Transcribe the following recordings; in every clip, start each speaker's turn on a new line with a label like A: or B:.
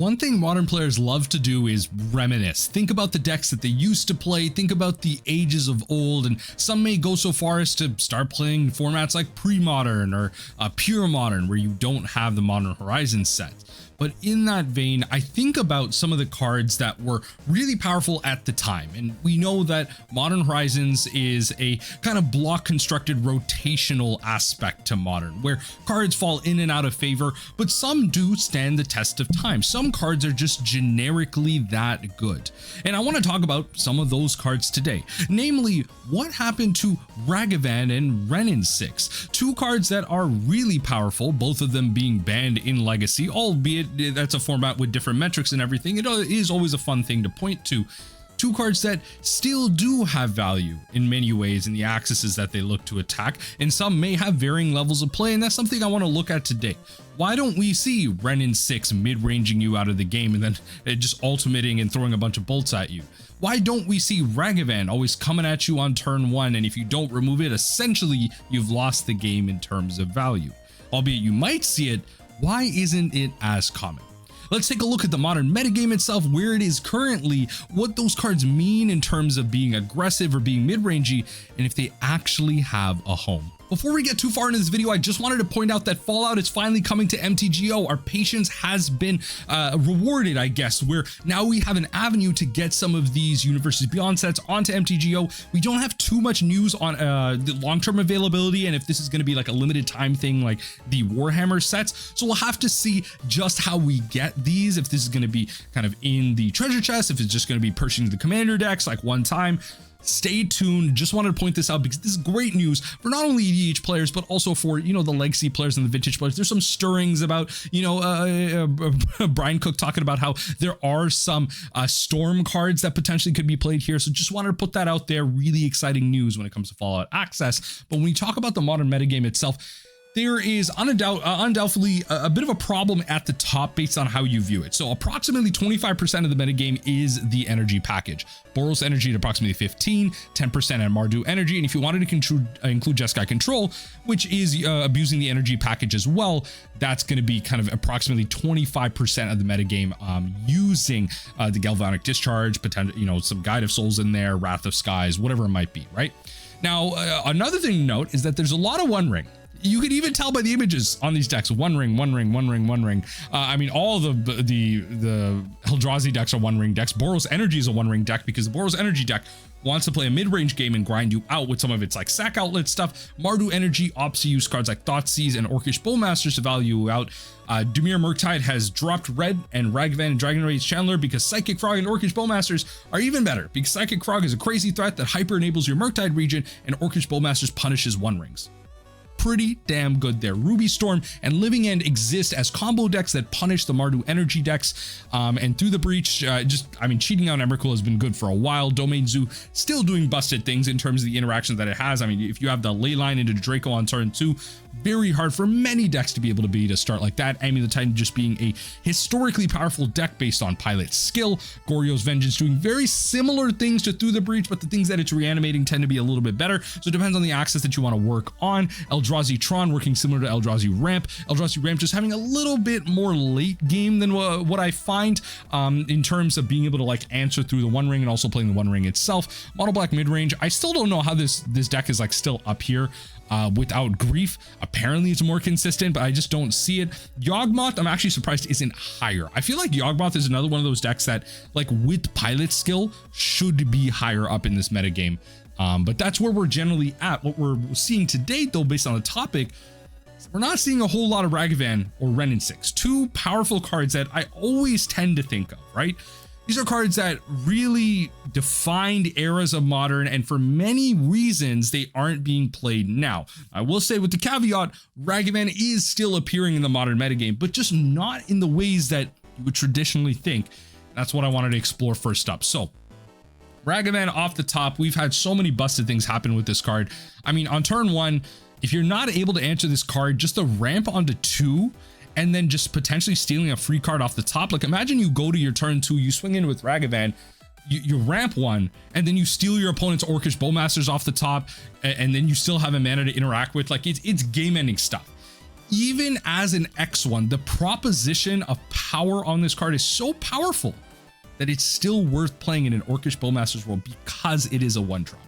A: One thing modern players love to do is reminisce. Think about the decks that they used to play, think about the ages of old, and some may go so far as to start playing formats like pre-modern or pure modern, where you don't have the Modern Horizons set. But in that vein, I think about some of the cards that were really powerful at the time. And we know that Modern Horizons is a kind of block constructed rotational aspect to Modern, where cards fall in and out of favor, but some do stand the test of time. Some cards are just generically that good. And I want to talk about some of those cards today. Namely, what happened to Ragavan and Renin 6? Two cards that are really powerful, both of them being banned in Legacy, albeit that's a format with different metrics and everything. It is always a fun thing to point to. Two cards that still do have value in many ways in the axes that they look to attack, and some may have varying levels of play, and that's something I want to look at today. Why don't we see Renin 6 mid-ranging you out of the game and then just ultimating and throwing a bunch of bolts at you? Why don't we see Ragavan always coming at you on turn 1, and if you don't remove it, essentially you've lost the game in terms of value? Albeit you might see it, why isn't it as common? Let's take a look at the modern metagame itself, where it is currently, what those cards mean in terms of being aggressive or being mid-rangey, and if they actually have a home. Before we get too far into this video, I just wanted to point out that Fallout is finally coming to MTGO. Our patience has been rewarded, I guess, where now we have an avenue to get some of these Universes Beyond sets onto MTGO. We don't have too much news on the long-term availability and if this is going to be like a limited time thing like the Warhammer sets. So we'll have to see just how we get these, if this is going to be kind of in the treasure chest, if it's just going to be purchasing the commander decks like one time. Stay tuned. Just wanted to point this out because this is great news for not only EDH players, but also for, you know, the legacy players and the vintage players. There's some stirrings about, you know, Brian Cook talking about how there are some storm cards that potentially could be played here. So just wanted to put that out there. Really exciting news when it comes to Fallout Access. But when we talk about the modern metagame itself, there is undoubtedly a bit of a problem at the top based on how you view it. So approximately 25% of the metagame is the energy package. Boros energy at approximately 15, 10% at Mardu energy. And if you wanted to include Jeskai control, which is abusing the energy package as well, that's going to be kind of approximately 25% of the metagame using the Galvanic Discharge, potential, you know, some Guide of Souls in there, Wrath of Skies, whatever it might be, right? Now, another thing to note is that there's a lot of One Ring. You can even tell by the images on these decks, one ring. I mean, all the Eldrazi decks are One Ring decks. Boros Energy is a One Ring deck because the Boros Energy deck wants to play a mid-range game and grind you out with some of its like sack outlet stuff. Mardu Energy opts to use cards like Thoughtseize and Orcish Bowmasters to value you out. Dimir Murktide has dropped red, and Ragavan and Dragon Rage Chandler because Psychic Frog and Orcish Bowmasters are even better because Psychic Frog is a crazy threat that hyper enables your Murktide region, and Orcish Bowmasters punishes One Rings. Pretty damn good there. Ruby Storm and Living End exist as combo decks that punish the Mardu energy decks, and through the breach, I mean, cheating out Emrakul has been good for a while. Domain Zoo still doing busted things in terms of the interactions that it has. I mean, if you have the ley line into Draco on turn 2, very hard for many decks to be able to start like that. Amy the Titan just being a historically powerful deck based on Pilot's skill. Goryo's Vengeance doing very similar things to Through the Breach, but the things that it's reanimating tend to be a little bit better. So it depends on the axis that you want to work on. Eldrazi Tron working similar to Eldrazi Ramp. Eldrazi Ramp just having a little bit more late game than what I find in terms of being able to like answer through the One Ring and also playing the One Ring itself. Mono Black mid-range. I still don't know how this deck is like still up here. Without Grief, apparently it's more consistent, but I just don't see it. Yawgmoth, I'm actually surprised isn't higher. I feel like Yawgmoth is another one of those decks that, like with Pilot skill, should be higher up in this metagame. But that's where we're generally at. What we're seeing to date, though, based on the topic, we're not seeing a whole lot of Ragavan or Renin 6. Two powerful cards that I always tend to think of, right? These are cards that really defined eras of Modern, and for many reasons, they aren't being played now. I will say with the caveat, Ragavan is still appearing in the Modern metagame, but just not in the ways that you would traditionally think. That's what I wanted to explore first up. So, Ragavan off the top, we've had so many busted things happen with this card. I mean, on turn 1, if you're not able to answer this card, just a ramp onto 2, and then just potentially stealing a free card off the top. Like imagine you go to your turn 2, you swing in with Ragavan, you ramp 1, and then you steal your opponent's Orcish Bowmasters off the top, and then you still have a mana to interact with. Like it's game ending stuff. even as an X1, the proposition of power on this card is so powerful that it's still worth playing in an Orcish Bowmaster's world because it is a 1-drop.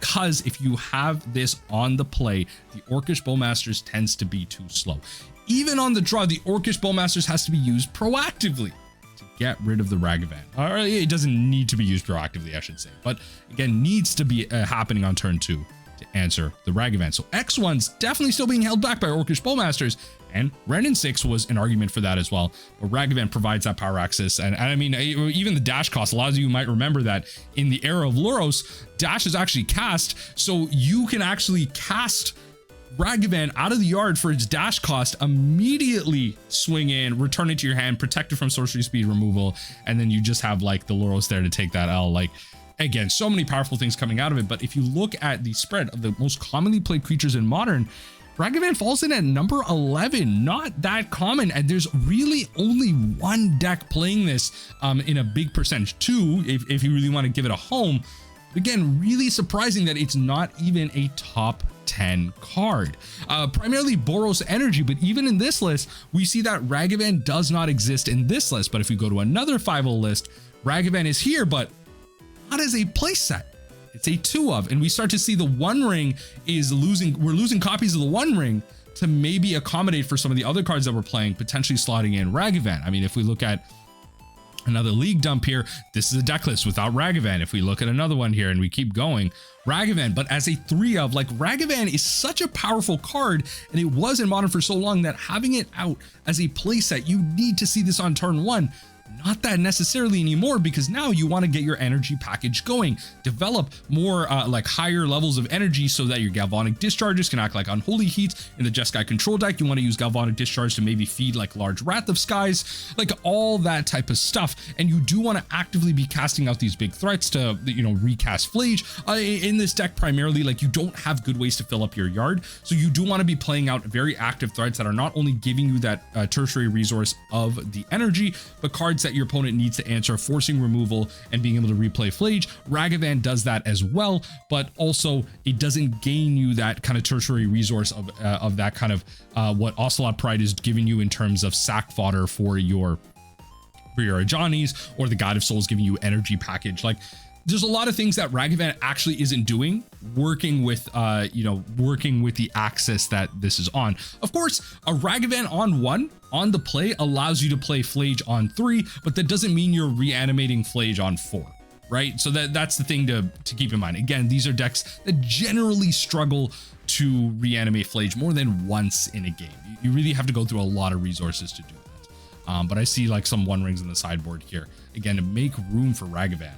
A: Because if you have this on the play, the Orcish Bowmasters tends to be too slow. Even on the draw, the Orcish Bowmasters has to be used proactively to get rid of the Ragavan. Or it doesn't need to be used proactively, I should say, but again, needs to be happening on turn 2 to answer the Ragavan. So X1's definitely still being held back by Orcish Bowmasters, and Renin 6 was an argument for that as well. But Ragavan provides that power access. And I mean, even the dash cost, a lot of you might remember that in the era of Luros, dash is actually cast. So you can actually cast Ragavan out of the yard for its dash cost, immediately swing in, return it to your hand, protect it from sorcery speed removal, and then you just have like the Luros there to take that L. Like, again, so many powerful things coming out of it. But if you look at the spread of the most commonly played creatures in Modern, Ragavan falls in at number 11, not that common, and there's really only one deck playing this in a big percentage. 2, if you really want to give it a home. Again, really surprising that it's not even a top 10 card. Primarily Boros Energy, but even in this list, we see that Ragavan does not exist in this list. But if we go to another 5-0 list, Ragavan is here, but not as a playset. It's a 2 of, and we start to see the One Ring is losing. We're losing copies of the One Ring to maybe accommodate for some of the other cards that we're playing, potentially slotting in Ragavan. I mean, if we look at another league dump here, this is a deck list without Ragavan. If we look at another one here and we keep going, Ragavan, but as a 3 of, like, Ragavan is such a powerful card, and it was in Modern for so long that having it out as a playset, you need to see this on turn 1. Not that necessarily anymore, because now you want to get your energy package going, develop more like higher levels of energy so that your Galvanic Discharges can act like Unholy Heats. In the Jeskai control deck, you want to use Galvanic Discharge to maybe feed like large Wrath of Skies, like all that type of stuff. And you do want to actively be casting out these big threats to, you know, recast Flage. In this deck, primarily, like, you don't have good ways to fill up your yard, so you do want to be playing out very active threats that are not only giving you that tertiary resource of the energy, but cards that your opponent needs to answer, forcing removal and being able to replay Flage. Ragavan does that as well, but also it doesn't gain you that kind of tertiary resource of that kind of what Ocelot Pride is giving you in terms of sack fodder for your Ajani's, or the God of Souls giving you energy package. Like, there's a lot of things that Ragavan actually isn't doing, working with the axis that this is on. Of course, a Ragavan on 1 on the play allows you to play Flage on 3, but that doesn't mean you're reanimating Flage on 4, right? So that's the thing to keep in mind. Again, these are decks that generally struggle to reanimate Flage more than once in a game. You really have to go through a lot of resources to do that. But I see like some One Rings in the sideboard here. Again, to make room for Ragavan.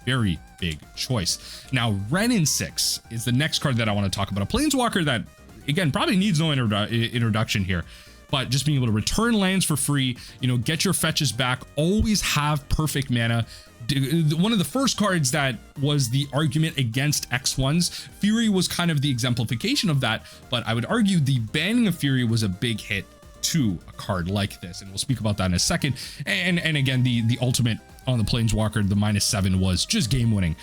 A: Very big choice. Now, Renin 6 is the next card that I want to talk about. A Planeswalker that, again, probably needs no introduction here, but just being able to return lands for free, you know, get your fetches back, always have perfect mana. One of the first cards that was the argument against X1's, Fury was kind of the exemplification of that, but I would argue the banning of Fury was a big hit to a card like this, and we'll speak about that in a second. And again, the ultimate on the Planeswalker, the -7 was just game winning.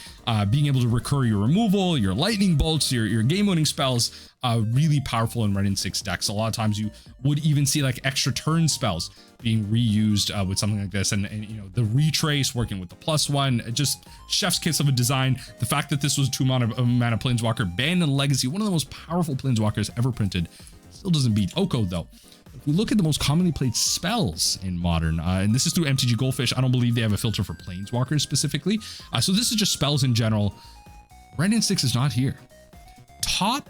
A: Being able to recur your removal, your lightning bolts, your game winning spells, really powerful in Renin 6 decks. A lot of times you would even see like extra turn spells being reused with something like this, and you know, the retrace working with the +1, just chef's kiss of a design. The fact that this was 2 mana Planeswalker, banned in Legacy, one of the most powerful Planeswalkers ever printed, still doesn't beat Oko though. If we look at the most commonly played spells in Modern, and this is through MTG Goldfish, I don't believe they have a filter for Planeswalkers specifically. So this is just spells in general. Renin 6 is not here. Top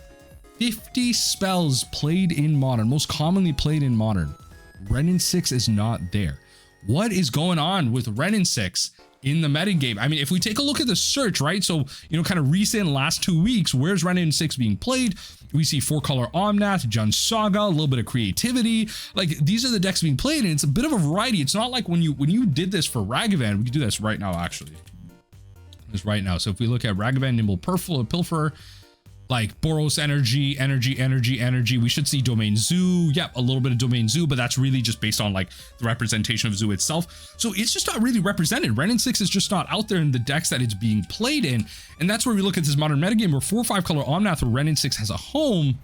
A: 50 spells played in Modern, most commonly played in Modern. Renin 6 is not there. What is going on with Renin 6 in the metagame? I mean, if we take a look at the search, right? So, you know, kind of recent last 2 weeks, where's Renin 6 being played? We see 4-color Omnath, Jund Saga, a little bit of creativity. Like, these are the decks being played, and it's a bit of a variety. It's not like when you did this for Ragavan. We can do this right now, actually. This right now. So if we look at Ragavan, Nimble Pilferer, like Boros energy, we should see Domain Zoo. Yep, a little bit of Domain Zoo, but that's really just based on like the representation of Zoo itself. So it's just not really represented. Renin 6 is just not out there in the decks that it's being played in. And that's where we look at this Modern metagame where 4 or 5 color Omnath or Renin 6 has a home.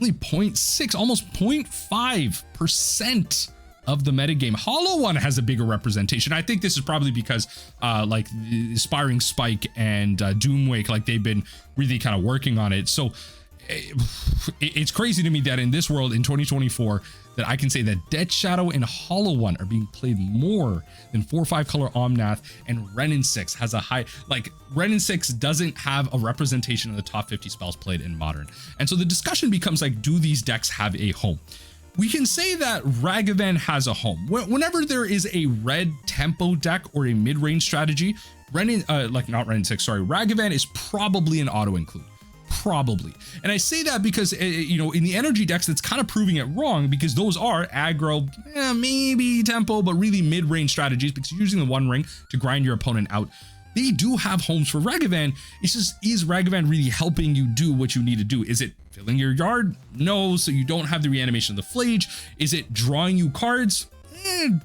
A: only 0.6, almost 0.5% of the metagame. Hollow One has a bigger representation. I think this is probably because like the Aspiring Spike and Doomwake, like they've been really kind of working on it. So it's crazy to me that in this world in 2024 that I can say that Dead Shadow and Hollow One are being played more than 4/5 color Omnath, and Renin 6 has a high, like Renin 6 doesn't have a representation of the top 50 spells played in Modern. And so the discussion becomes like, do these decks have a home? We can say that Ragavan has a home. Whenever there is a red tempo deck or a mid-range strategy, Renin, like not Renin 6, sorry, Ragavan is probably an auto include. Probably. And I say that because, you know, in the energy decks, that's kind of proving it wrong, because those are aggro, maybe tempo, but really mid-range strategies, because you're using the One Ring to grind your opponent out. They do have homes for Ragavan. It's just, is Ragavan really helping you do what you need to do? Is it filling your yard? No, so you don't have the reanimation of the Flage. Is it drawing you cards?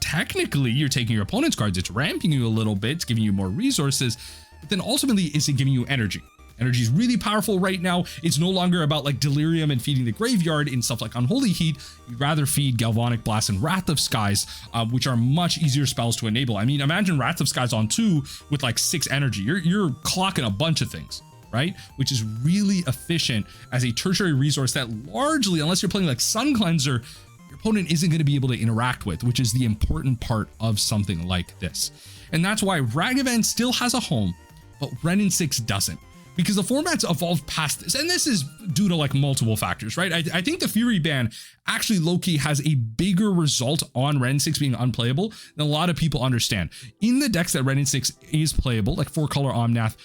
A: Technically, you're taking your opponent's cards. It's ramping you a little bit. It's giving you more resources. But then ultimately, is it giving you energy? Energy is really powerful right now. It's no longer about like Delirium and feeding the graveyard in stuff like Unholy Heat. You'd rather feed Galvanic Blast and Wrath of Skies, which are much easier spells to enable. I mean, imagine Wrath of Skies on 2 with like 6 energy. You're clocking a bunch of things, right? Which is really efficient as a tertiary resource that largely, unless you're playing like Sun Cleanser, your opponent isn't going to be able to interact with, which is the important part of something like this. And that's why Ragavan still has a home, but Renin 6 doesn't. Because the format's evolved past this, and this is due to like multiple factors, right? I think the Fury ban actually low-key has a bigger result on Renin 6 being unplayable than a lot of people understand. In the decks that Renin 6 is playable, like 4-color Omnath,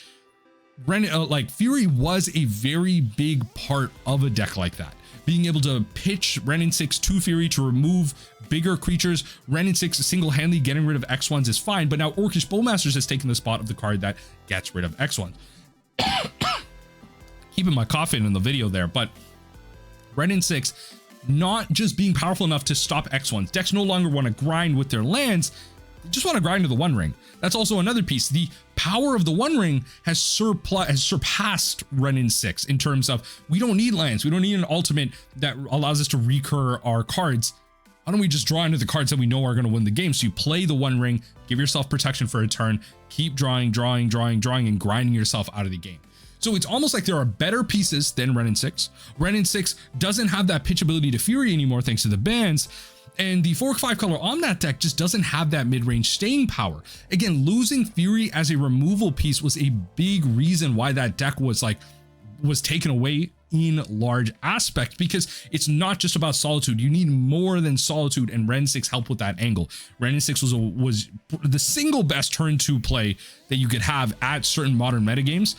A: like Fury was a very big part of a deck like that. Being able to pitch Renin 6 to Fury to remove bigger creatures, Renin 6 single-handedly getting rid of X1s is fine, but now Orcish Bowmasters has taken the spot of the card that gets rid of X1s. Keeping my cough in the video there, but Renin 6 not just being powerful enough to stop X1s. Decks no longer want to grind with their lands, they just want to grind to the One Ring. That's also another piece. The power of the One Ring has surpassed Renin 6 in terms of, we don't need lands, we don't need an ultimate that allows us to recur our cards. Why don't we just draw into the cards that we know are going to win the game? So you play the One Ring, give yourself protection for a turn, keep drawing, and grinding yourself out of the game. So it's almost like there are better pieces than Renin 6. Renin 6 doesn't have that pitchability to Fury anymore thanks to the bans. And the 4/5 color Omnath deck just doesn't have that mid-range staying power. Again, losing Fury as a removal piece was a big reason why that deck was taken away in large aspect, because it's not just about Solitude. You need more than Solitude, and Renin 6 helped with that angle. Renin 6 was the single best turn 2 play that you could have at certain Modern metagames.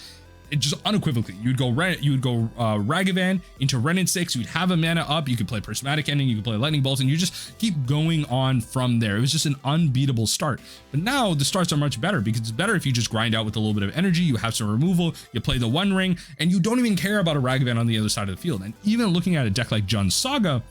A: It just unequivocally, you'd go Ragavan into Renin 6, you'd have a mana up, you could play Prismatic Ending, you could play Lightning Bolt, and you just keep going on from there. It was just an unbeatable start. But now the starts are much better, because it's better if you just grind out with a little bit of energy, you have some removal, you play the One Ring, and you don't even care about a Ragavan on the other side of the field. And even looking at a deck like Jund's Saga,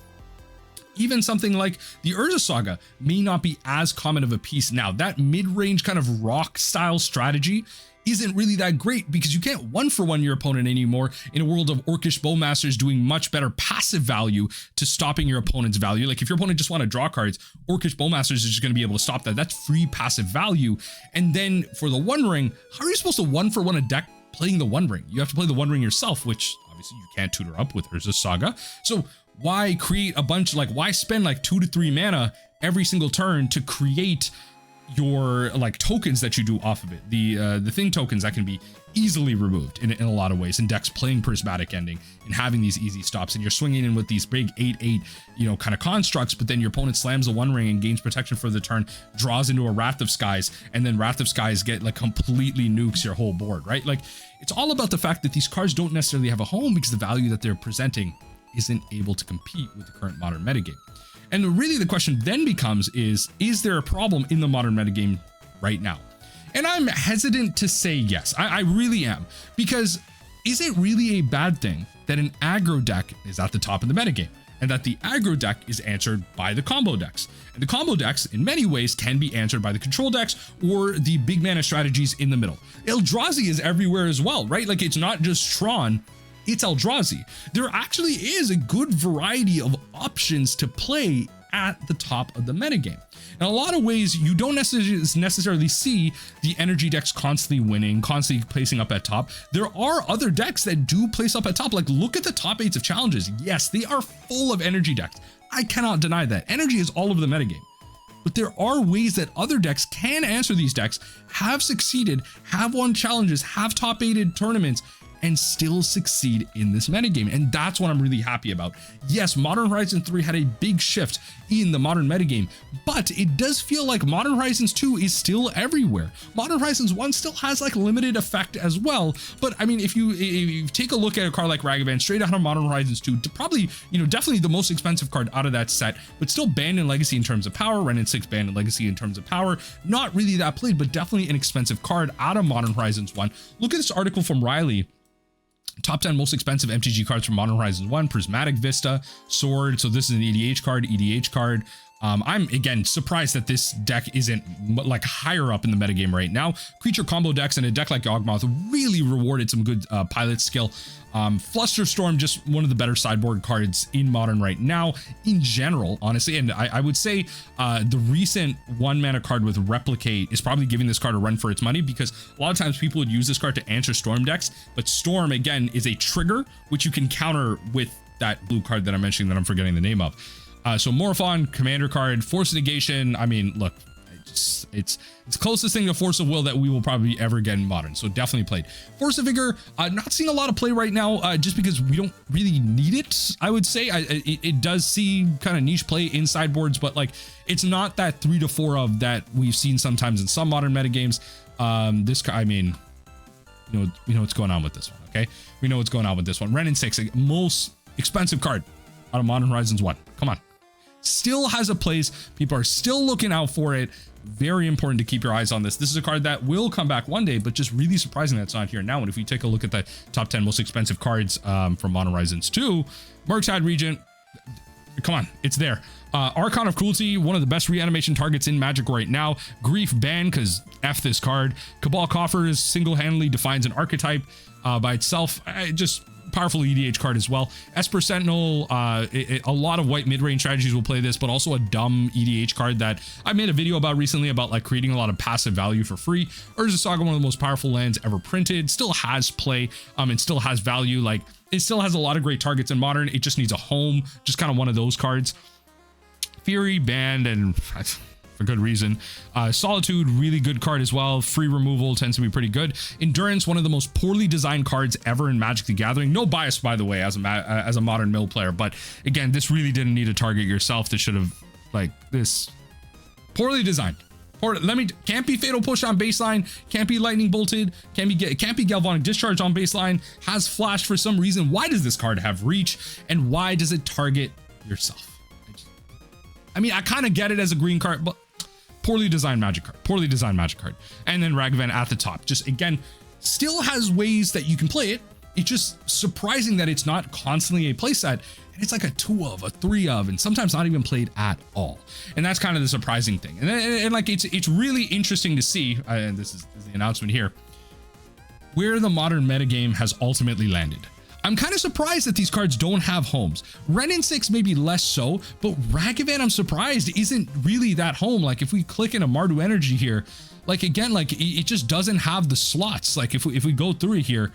A: even something like the Urza Saga may not be as common of a piece now. That mid-range kind of rock style strategy isn't really that great, because you can't 1-for-1 your opponent anymore in a world of Orcish Bowmasters doing much better passive value to stopping your opponent's value. Like if your opponent just want to draw cards, Orcish Bowmasters is just going to be able to stop that. That's free passive value. And then for the One Ring, how are you supposed to 1-for-1 a deck playing the One Ring? You have to play the One Ring yourself, which obviously you can't tutor up with Urza Saga. So why create a bunch, like why spend like 2 to 3 mana every single turn to create your like tokens that you do off of it, the thing tokens that can be easily removed in a lot of ways, and decks playing Prismatic Ending and having these easy stops, and you're swinging in with these big 8/8 kind of constructs, but then your opponent slams a One Ring and gains protection for the turn, draws into a Wrath of Skies, and then Wrath of Skies get like completely nukes your whole board, right? Like it's all about the fact that these cards don't necessarily have a home, because the value that they're presenting isn't able to compete with the current Modern metagame. And really the question then becomes is there a problem in the Modern metagame right now? And I'm hesitant to say yes. I really am, because is it really a bad thing that an aggro deck is at the top of the metagame, and that the aggro deck is answered by the combo decks? And the combo decks in many ways can be answered by the control decks or the big mana strategies in the middle. Eldrazi is everywhere as well, right? Like it's not just Tron. it's Eldrazi. There actually is a good variety of options to play at the top of the metagame. In a lot of ways, you don't necessarily see the energy decks constantly winning, constantly placing up at top. There are other decks that do place up at top. Like, look at the top 8s of challenges. Yes, they are full of energy decks. I cannot deny that. Energy is all over the metagame. But there are ways that other decks can answer these decks, have succeeded, have won challenges, have top 8'd tournaments, and still succeed in this metagame. And that's what I'm really happy about. Yes, Modern Horizons 3 had a big shift in the modern metagame, but it does feel like Modern Horizons 2 is still everywhere. Modern Horizons 1 still has like limited effect as well. But I mean, if you take a look at a card like Ragavan straight out of Modern Horizons 2, probably, definitely the most expensive card out of that set, but still banned in Legacy in terms of power. Renin 6 banned in Legacy in terms of power. Not really that played, but definitely an expensive card out of Modern Horizons 1. Look at this article from Riley. Top 10 most expensive MTG cards from Modern Horizons 1, Prismatic Vista, Sword. So this is an EDH card. I'm again surprised that this deck isn't like higher up in the metagame right now. Creature combo decks and a deck like Yawgmoth really rewarded some good pilot skill. Flusterstorm, just one of the better sideboard cards in Modern right now in general, honestly. And I would say the recent 1-mana card with Replicate is probably giving this card a run for its money, because a lot of times people would use this card to answer Storm decks, but Storm again is a trigger which you can counter with that blue card that I'm mentioning that I'm forgetting the name of. So Morphon, commander card, Force of Negation. I mean, look, it's the closest thing to Force of Will that we will probably ever get in Modern. So definitely played. Force of Vigor, not seeing a lot of play right now, just because we don't really need it, I would say. It does see kind of niche play in sideboards, but like, it's not that 3 to 4 of that we've seen sometimes in some Modern metagames. I mean, we know what's going on with this one, okay? We know what's going on with this one. Renin 6, most expensive card out of Modern Horizons 1. Come on. Still has a place. People are still looking out for it. Very important to keep your eyes on this. This is a card that will come back one day, but just really surprising that it's not here now. And if we take a look at the top 10 most expensive cards from Modern Horizons 2, Murktide Regent, come on, it's there. Archon of Cruelty, one of the best reanimation targets in Magic right now. Grief ban, because F this card. Cabal Coffers single-handedly defines an archetype by itself. Just powerful EDH card as well. Esper Sentinel, a lot of white mid-range strategies will play this, but also a dumb EDH card that I made a video about recently about like creating a lot of passive value for free. Urza Saga, one of the most powerful lands ever printed, still has play, and still has value. Like, it still has a lot of great targets in Modern. It just needs a home, just kind of one of those cards. Fury banned, and for good reason. Solitude, really good card as well. Free removal tends to be pretty good. Endurance, one of the most poorly designed cards ever in Magic the Gathering. No bias, by the way, as a Modern mill player, but again, this really didn't need to target yourself. This should have, like, this poorly designed. Can't be Fatal Push on baseline, can't be Lightning Bolted, can't be Galvanic Discharge on baseline, has Flash for some reason. Why does this card have Reach, and why does it target yourself? I mean, I kind of get it as a green card, but poorly designed Magic card. And then Ragavan at the top, just again, still has ways that you can play it. It's just surprising that it's not constantly a playset, and it's like a 2 of, a 3 of, and sometimes not even played at all. And that's kind of the surprising thing. And like, it's really interesting to see, and this is the announcement here, where the Modern metagame has ultimately landed. I'm kind of surprised that these cards don't have homes. Renin 6 maybe less so, but Ragavan, I'm surprised, isn't really that home. Like, if we click in a Mardu Energy here, like, again, like, it just doesn't have the slots. Like, if we go through it here,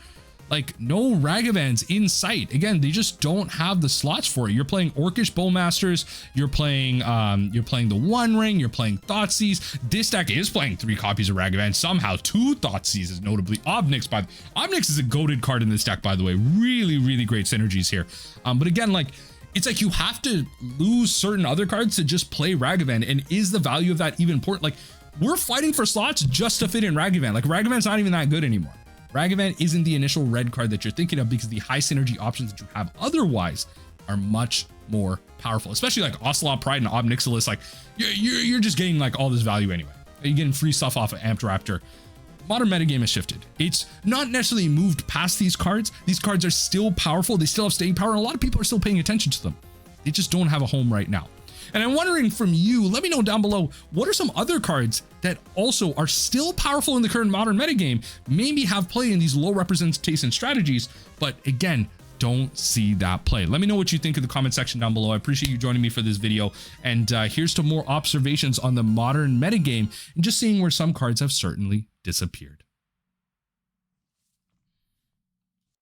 A: like, no Ragavans in sight. Again, they just don't have the slots for it. You're playing Orcish Bowmasters, you're playing the One Ring, you're playing Thoughtseize. This deck is playing 3 copies of Ragavan, somehow 2 Thoughtseize is notably. Obnix is a goated card in this deck, by the way. Really, really great synergies here. But again, like, it's like you have to lose certain other cards to just play Ragavan, and is the value of that even important? Like, we're fighting for slots just to fit in Ragavan. Like, Ragavan's not even that good anymore. Ragavan isn't the initial red card that you're thinking of, because the high synergy options that you have otherwise are much more powerful, especially like Ocelot Pride and Obnixilis. Like, you're just getting like all this value anyway. You're getting free stuff off of Amped Raptor. Modern metagame has shifted. It's not necessarily moved past these cards. These cards are still powerful. They still have staying power, and a lot of people are still paying attention to them. They just don't have a home right now. And I'm wondering from you, let me know down below, what are some other cards that also are still powerful in the current modern metagame, maybe have play in these low representation strategies, but again, don't see that play. Let me know what you think in the comment section down below. I appreciate you joining me for this video. And here's to more observations on the modern metagame and just seeing where some cards have certainly disappeared.